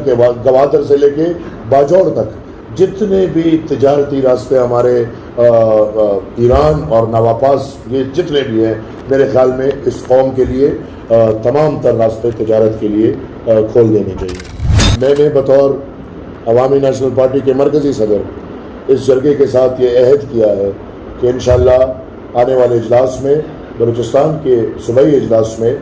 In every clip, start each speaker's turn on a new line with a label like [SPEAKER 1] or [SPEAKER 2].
[SPEAKER 1] کہ گوادر سے لے کے باجوڑ تک جتنے بھی تجارتی راستے ہمارے ایران اور نواپاس یہ جتنے بھی ہیں، میرے خیال میں اس قوم کے لیے تمام تر راستے تجارت کے لیے کھول دینے چاہیے۔ میں نے بطور عوامی نیشنل پارٹی کے مرکزی صدر اس جرگے کے ساتھ یہ عہد کیا ہے کہ انشاءاللہ آنے والے اجلاس میں، بلوچستان کے صوبائی اجلاس میں،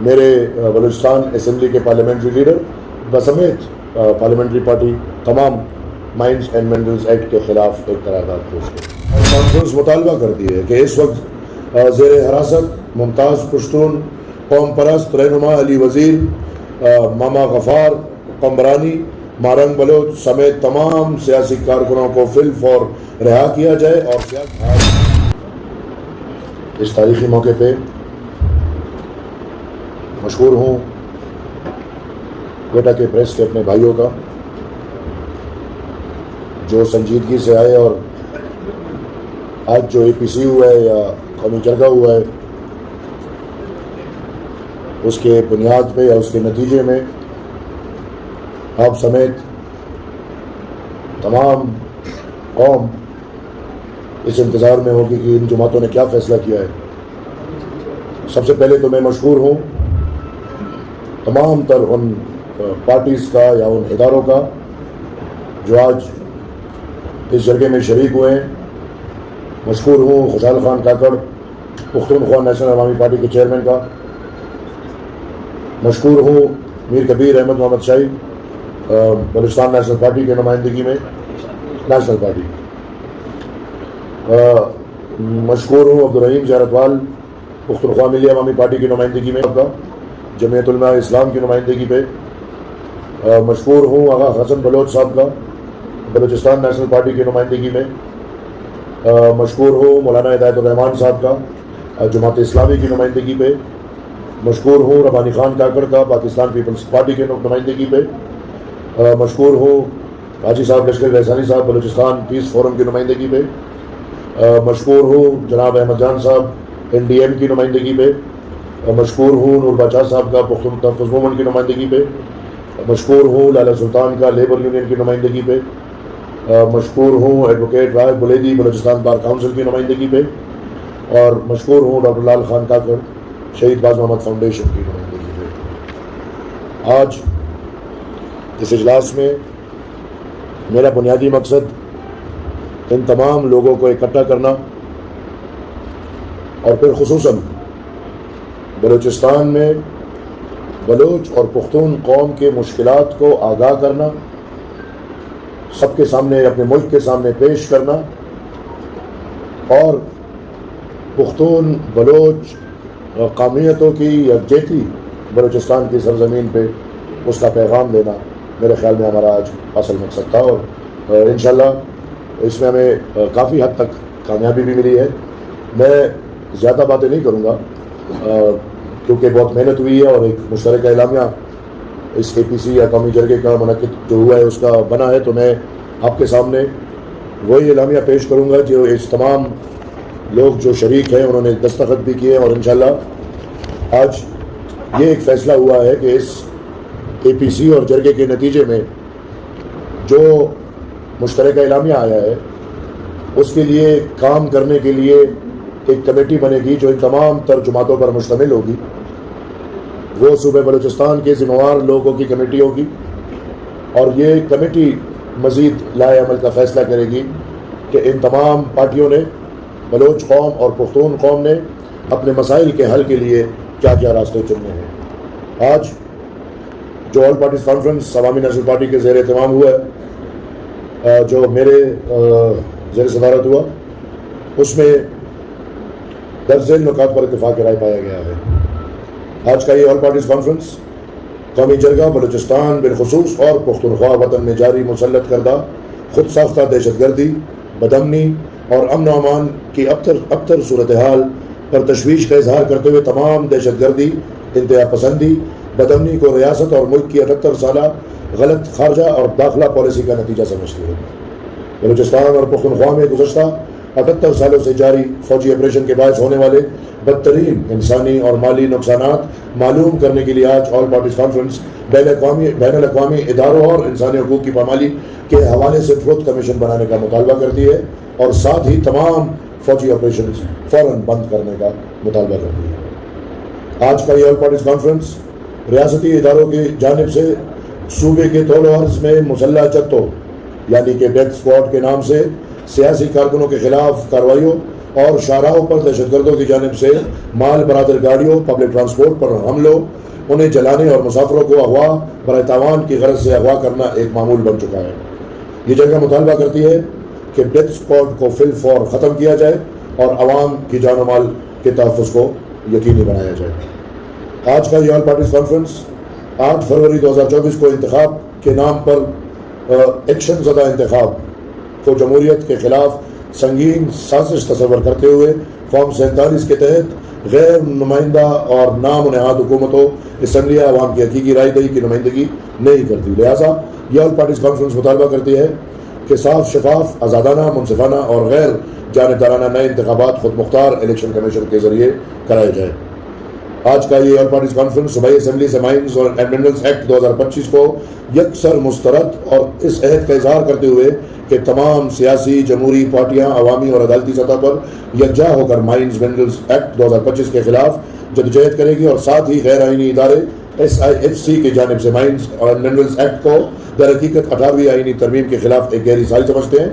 [SPEAKER 1] میرے بلوچستان اسمبلی کے پارلیمنٹری لیڈر بسمیت پارلیمنٹری پارٹی تمام مائنز اینڈ منرلز ایکٹ کے خلاف ایک قرارداد پیش کرے۔ کانفرنس مطالبہ کرتی ہے کہ اس وقت زیر حراست ممتاز پشتون قوم پرست رہنما علی وزیر، ماما غفار قمبرانی، مارنگ بلوچ سمیت تمام سیاسی کارکنوں کو فی الفور رہا کیا جائے۔ اور اس تاریخی موقع پہ مشکور ہوں کوئٹہ کے پریس کے اپنے بھائیوں کا جو سنجیدگی سے آئے اور آج جو اے پی سی ہوا ہے یا قومی جرگہ ہوا ہے اس کے بنیاد پہ یا اس کے نتیجے میں آپ سمیت تمام قوم اس انتظار میں ہوگی کہ ان جماعتوں نے کیا فیصلہ کیا ہے۔ سب سے پہلے تو میں مشکور ہوں تمام تر ان پارٹیز کا یا ان اداروں کا جو آج اس جرگے میں شریک ہوئے ہیں۔ مشکور ہوں خوشحال خان کاکڑ پختونخوا نیشنل عوامی پارٹی کے چیئرمین کا، مشکور ہوں میر کبیر احمد محمد شاہی بلوچستان نیشنل پارٹی کے نمائندگی میں نیشنل پارٹی، مشکور ہوں عبدالرحیم زیارتوال پختونخوا ملی عوامی پارٹی کی نمائندگی میں کا جمعیت علماء اسلام کی نمائندگی پہ، مشکور ہوں آغا حسن بلوچ صاحب کا بلوچستان نیشنل پارٹی کی نمائندگی میں، مشکور ہوں مولانا ہدایت الرحمان صاحب کا جماعت اسلامی کی نمائندگی پہ، مشکور ہوں ربانی خان کاکڑ کا پاکستان پیپلز پارٹی کی نمائندگی پہ، مشکور ہوں حاجی صاحب لشکر لسانی صاحب بلوچستان پیس فورم کی نمائندگی پہ، مشکور ہوں جناب احمد جان صاحب این ڈی ایم کی نمائندگی پہ، مشکور ہوں نور باچا صاحب کا پختون تحفظ مومنٹ کی نمائندگی پہ، مشکور ہوں لالا سلطان کا لیبر یونین کی نمائندگی پہ، مشکور ہوں ایڈوکیٹ رائے بلیدی بلوچستان بار کونسل کی نمائندگی پہ، اور مشکور ہوں ڈاکٹر لال خان کاکڑ شہید باز محمد فاؤنڈیشن کی نمائندگی پہ۔ آج اس اجلاس میں میرا بنیادی مقصد ان تمام لوگوں کو اکٹھا کرنا اور پھر خصوصاً بلوچستان میں بلوچ اور پختون قوم کے مشکلات کو آگاہ کرنا، سب کے سامنے اپنے ملک کے سامنے پیش کرنا، اور پختون بلوچ قومیتوں کی یکجہتی بلوچستان کی سرزمین پہ اس کا پیغام دینا میرے خیال میں ہمارا آج اصل مقصد تھا، اور انشاءاللہ اس میں ہمیں کافی حد تک کامیابی بھی ملی ہے۔ میں زیادہ باتیں نہیں کروں گا کیونکہ بہت محنت ہوئی ہے، اور ایک مشترکہ اعلامیہ اس اے پی سی یا قومی جرگے کا منعقد جو ہوا ہے اس کا بنا ہے، تو میں آپ کے سامنے وہی اعلامیہ پیش کروں گا جو اس تمام لوگ جو شریک ہیں انہوں نے دستخط بھی کیے، اور انشاءاللہ آج یہ ایک فیصلہ ہوا ہے کہ اس اے پی سی اور جرگے کے نتیجے میں جو مشترکہ اعلامیہ آیا ہے اس کے لیے کام کرنے کے لیے ایک کمیٹی بنے گی جو ان تمام تر جماعتوں پر مشتمل ہوگی۔ وہ صوبہ بلوچستان کے ذمہ وار لوگوں کی کمیٹی ہوگی، اور یہ کمیٹی مزید لائے عمل کا فیصلہ کرے گی کہ ان تمام پارٹیوں نے، بلوچ قوم اور پختون قوم نے اپنے مسائل کے حل کے لیے کیا کیا راستے چننے ہیں۔ آج جو آل پارٹیز کانفرنس عوامی نیشنل پارٹی کے زیر اہتمام ہوا ہے، جو میرے زیر صدارت ہوا، اس میں درجن نکات پر اتفاق رائے پایا گیا ہے۔ آج کا یہ آل پارٹیز کانفرنس قومی جرگہ بلوچستان بالخصوص اور پختونخوا وطن میں جاری مسلط کردہ خود ساختہ دہشت گردی، بدامنی اور امن و امان کی ابتر صورتحال پر تشویش کا اظہار کرتے ہوئے تمام دہشت گردی، انتہا پسندی، بدامنی کو ریاست اور ملک کی 78 سالہ غلط خارجہ اور داخلہ پالیسی کا نتیجہ سمجھتی ہے۔ بلوچستان اور پختونخوا میں گزشتہ 78 سالوں سے جاری فوجی آپریشن کے باعث ہونے والے بدترین انسانی اور مالی نقصانات معلوم کرنے کے لیے آج آل پارٹیز کانفرنس بین الاقوامی اداروں اور انسانی حقوق کی پامالی کے حوالے سے ٹروتھ کمیشن بنانے کا مطالبہ کرتی ہے اور ساتھ ہی تمام فوجی آپریشن فوراً بند کرنے کا مطالبہ کرتی ہے۔ آج کا یہ آل پارٹیز کانفرنس ریاستی اداروں کی جانب سے صوبے کے طول و عرض میں مسلح جتوں یعنی کہ ڈیتھ اسکواڈ کے نام سے سیاسی کارکنوں کے خلاف کارروائیوں اور شاہراہوں پر دہشت گردوں کی جانب سے مال برادر گاڑیوں پبلک ٹرانسپورٹ پر حملوں انہیں جلانے اور مسافروں کو اغوا برائے تاوان کی غرض سے اغوا کرنا ایک معمول بن چکا ہے۔ یہ جگہ مطالبہ کرتی ہے کہ ڈیتھ اسکواڈ کو فی الفور ختم کیا جائے اور عوام کی جان و مال کے تحفظ کو یقینی بنایا جائے۔ آج کا یہ آل پارٹیز کانفرنس 8 فروری 2024 کو انتخاب کے نام پر ایکشن زدہ انتخاب کو جمہوریت کے خلاف سنگین سازش تصور کرتے ہوئے فارم 47 کے تحت غیر نمائندہ اور نام و نہاد حکومتوں اسمبلی عوام کی حقیقی رائے دہی کی نمائندگی نہیں کرتی، لہٰذا یہ آل پارٹیز کانفرنس مطالبہ کرتی ہے کہ صاف شفاف آزادانہ منصفانہ اور غیر جانبدارانہ نئے انتخابات خود مختار الیکشن کمیشن کے ذریعے کرائے جائیں۔ آج کا یہ آل پارٹیز کانفرنس صوبائی اسمبلی سے مائنز اور منرلز ایکٹ 2025 کو یکسر مسترد اور اس عہد کا اظہار کرتے ہوئے کہ تمام سیاسی جمہوری پارٹیاں عوامی اور عدالتی سطح پر یکجا ہو کر مائنز منرلز ایکٹ 2025 کے خلاف جدوجہد کرے گی اور ساتھ ہی غیر آئینی ادارے SIFC کی جانب سے مائنز اور منرلز ایکٹ کو در حقیقت 18ویں آئینی ترمیم کے خلاف ایک گہری سازش سمجھتے ہیں۔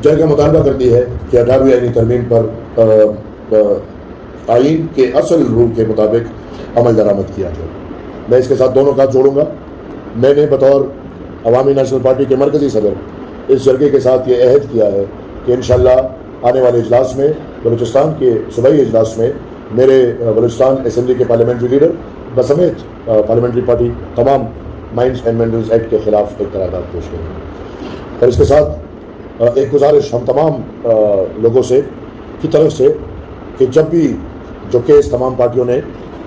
[SPEAKER 1] جرگہ مطالبہ کرتی ہے کہ 18ویں آئینی ترمیم پر آئین کے اصل رول کے مطابق عمل درآمد کیا جائے۔ میں اس کے ساتھ دونوں کا جوڑوں گا۔ میں نے بطور عوامی نیشنل پارٹی کے مرکزی صدر اس جرگے کے ساتھ یہ عہد کیا ہے کہ انشاءاللہ آنے والے اجلاس میں بلوچستان کے صوبائی اجلاس میں میرے بلوچستان اسمبلی کے پارلیمنٹری لیڈر بسمیت پارلیمنٹری پارٹی تمام مائنز اینڈ منرلز ایکٹ کے خلاف ایک قرارداد پیش کریں گے۔ اور اس کے ساتھ ایک گزارش ہم تمام لوگوں سے کی طرف سے کہ جب بھی جو کیس تمام پارٹیوں نے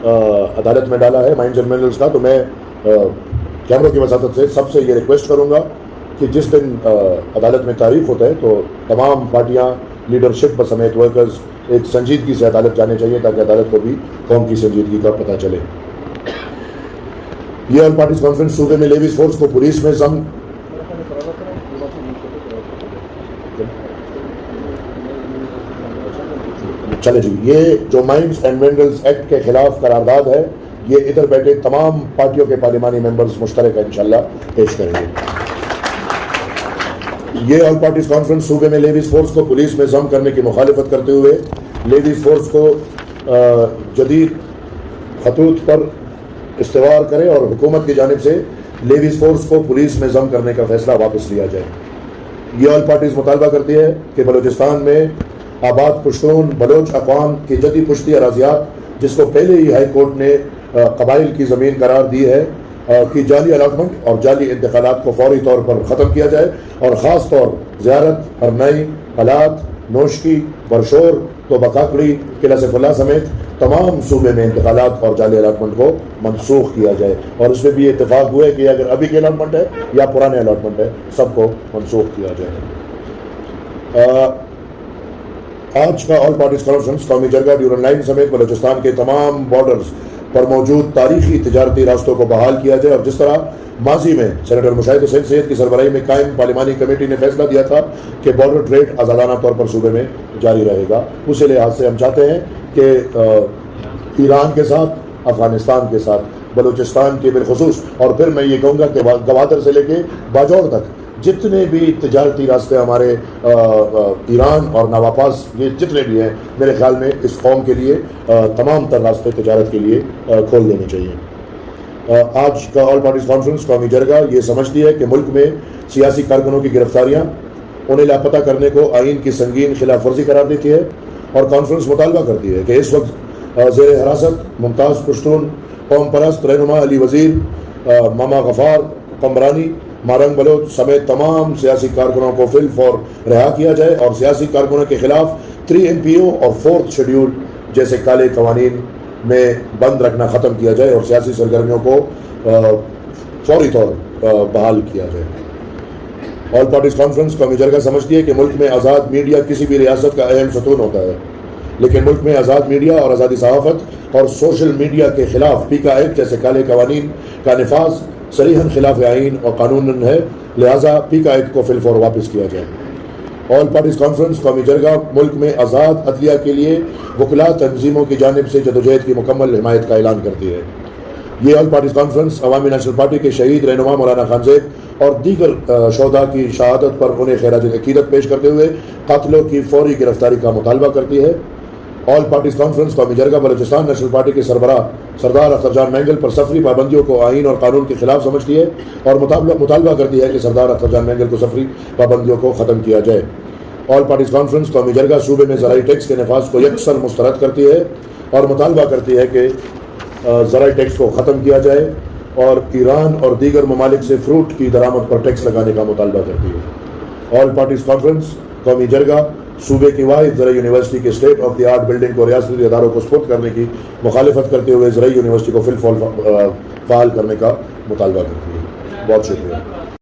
[SPEAKER 1] عدالت میں ڈالا ہے مائنز اینڈ منرلز کا، تو میں کیمروں کی وساطت سے سب سے یہ ریکویسٹ کروں گا کہ جس دن عدالت میں تاریخ ہوتا ہے تو تمام پارٹیاں لیڈرشپ پر سمیت ورکرز ایک سنجیدگی سے عدالت جانے چاہیے تاکہ عدالت کو بھی قوم کی سنجیدگی کا پتہ چلے۔ یہ آل پارٹیز کانفرنس صوبے میں لیویز فورس کو پولیس میں ضم چلے جی یہ جو مائنز اینڈ منرلز ایکٹ کے خلاف قرارداد ہے یہ ادھر بیٹھے تمام پارٹیوں کے پارلیمانی ممبرز مشترکہ انشاءاللہ پیش کریں گے۔ یہ آل پارٹیز کانفرنس صوبے میں لیویز فورس کو پولیس میں ضم کرنے کی مخالفت کرتے ہوئے لیویز فورس کو جدید خطوط پر استوار کرے اور حکومت کی جانب سے لیویز فورس کو پولیس میں ضم کرنے کا فیصلہ واپس لیا جائے۔ یہ آل پارٹیز مطالبہ کرتی ہے کہ بلوچستان میں آباد پشتون بلوچ اقوام کی جدید پشتی اراضیات جس کو پہلے ہی ہائی کورٹ نے قبائل کی زمین قرار دی ہے کی جعلی الاٹمنٹ اور جعلی انتقالات کو فوری طور پر ختم کیا جائے اور خاص طور زیارت ہرنائی حالات نوشکی برشور توبہ کاکڑی قلعہ سیف اللہ سمیت تمام صوبے میں انتقالات اور جعلی الاٹمنٹ کو منسوخ کیا جائے اور اس میں بھی اتفاق ہوا ہے کہ اگر ابھی کے الاٹمنٹ ہے یا پرانے الاٹمنٹ ہے سب کو منسوخ کیا جائے۔ آج کا آل پارٹیز کانفرنس قومی جرگہ ڈیورنڈ لائن سمیت بلوچستان کے تمام بارڈرز پر موجود تاریخی تجارتی راستوں کو بحال کیا جائے اور جس طرح ماضی میں سینیٹر مشاہد حسین سید کی سربراہی میں قائم پارلیمانی کمیٹی نے فیصلہ دیا تھا کہ بارڈر ٹریڈ آزادانہ طور پر صوبے میں جاری رہے گا، اسی لحاظ سے ہم چاہتے ہیں کہ ایران کے ساتھ افغانستان کے ساتھ بلوچستان کے بالخصوص اور پھر میں یہ کہوں گا کہ گوادر سے لے کے باجوڑ تک جتنے بھی تجارتی راستے ہمارے ایران اور نواپاس یہ جتنے بھی ہیں میرے خیال میں اس قوم کے لیے تمام تر راستے تجارت کے لیے کھول دینے چاہیے۔ آج کا آل پارٹیز کانفرنس قومی جرگہ یہ سمجھتی ہے کہ ملک میں سیاسی کارکنوں کی گرفتاریاں انہیں لاپتہ کرنے کو آئین کی سنگین خلاف ورزی قرار دیتی ہے اور کانفرنس مطالبہ کرتی ہے کہ اس وقت زیر حراست ممتاز پشتون قوم پرست رہنما علی وزیر ماما غفار قمرانی مارنگ بلوچ سمیت تمام سیاسی کارکنوں کو فی الفور رہا کیا جائے اور سیاسی کارکنوں کے خلاف 3 MPO اور 4th شیڈیول جیسے کالے قوانین میں بند رکھنا ختم کیا جائے اور سیاسی سرگرمیوں کو فوری طور بحال کیا جائے۔ آل پارٹیز کانفرنس قومی جرگہ سمجھتی ہے کہ ملک میں آزاد میڈیا کسی بھی ریاست کا اہم ستون ہوتا ہے، لیکن ملک میں آزاد میڈیا اور آزادی صحافت اور سوشل میڈیا کے خلاف پیکا ایکٹ جیسے کالے قوانین کا نفاذ صریحاً خلاف آئین اور قانون ہے، لہٰذا پیکا ایکٹ کو فی الفور واپس کیا جائے۔ آل پارٹیز کانفرنس قومی جرگہ ملک میں آزاد عدلیہ کے لیے وکلاء تنظیموں کی جانب سے جدوجہد کی مکمل حمایت کا اعلان کرتی ہے۔ یہ آل پارٹیز کانفرنس عوامی نیشنل پارٹی کے شہید رہنما مولانا خان زید اور دیگر شہداء کی شہادت پر انہیں خراج عقیدت پیش کرتے ہوئے قاتلوں کی فوری گرفتاری کا مطالبہ کرتی ہے۔ آل پارٹیز کانفرنس قومی جرگہ بلوچستان نیشنل پارٹی کے سربراہ سردار اختر جان مینگل پر سفری پابندیوں کو آئین اور قانون کے خلاف سمجھتی ہے اور مطالبہ کرتی ہے کہ سردار اختر جان مینگل کو سفری پابندیوں کو ختم کیا جائے۔ آل پارٹیز کانفرنس قومی جرگہ صوبے میں زرعی ٹیکس کے نفاذ کو یکسر مسترد کرتی ہے اور مطالبہ کرتی ہے کہ زرعی ٹیکس کو ختم کیا جائے اور ایران اور دیگر ممالک سے فروٹ کی درآمد پر ٹیکس لگانے کا مطالبہ کرتی ہے۔ آل پارٹیز کانفرنس قومی جرگہ صوبے کی واحد زرعی یونیورسٹی کے state of the art building کو ریاستی اداروں کو سپرد کرنے کی مخالفت کرتے ہوئے زرعی یونیورسٹی کو فی الفور فعال کرنے کا مطالبہ کرتی ہے۔ بہت شکریہ۔